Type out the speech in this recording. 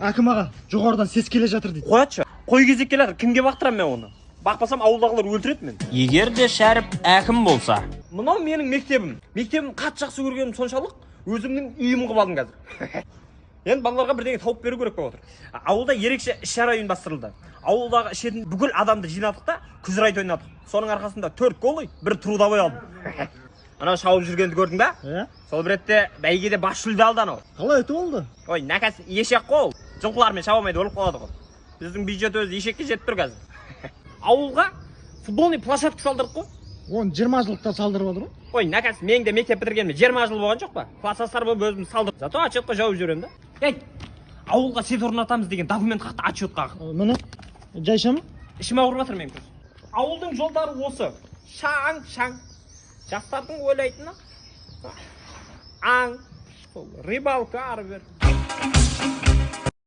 Әкім аға, жоғарыдан ses келе жатыр дейді. Қоятшы. Қой кезеккелер, кімге бақтырам мен оны? Бақпасам ауылдағылар өлтіреді мен. Егер де Шәріп әкім болса. Мынау менің мектебім. Мектебім қатты жақсы көргенім соншалық, өзімнің үйім қылып алдым қазір. Енді балаларға бірдеңе тауып беру керек болып отыр. Ауылда ерекше іс-шара ұйымдастырылды. Ауылдағы ішетін бүкіл адамды жинадық та, күзрайт ойнадық. Соның арқасында 4 гол, 1 трудовой алдым. Анау шауып жүргенді көрдің ба? Сол бір ретте бәйгеде бас жүлде алды анау. Қалай өтіп oldu? Ой, наказ ешек қол. Жылқылармен шабамайды өліп қалады ғой. Біздің бюджет өзі ешекке жетіп тұр қазір. Ауылға футболный площадка салдырдық қой. Оны 20 жылдықта салдырып отыр ғой. Ой, наказ мен де мектеп бітіргеніме 20 жыл болған жоқ па? Класстастар болып өзім салдырдым. Зато отчетқа жауып жүремін да. Ей, ауылға свет орнатамыз деген документ хақты отчетқа. Міне, жайшамы? Ішім ауырып жатыр мен көз. Ауылдың жолдары осы. Шаң-шаң. Жастардың ойлайтыны аң, рыбалка ары бер.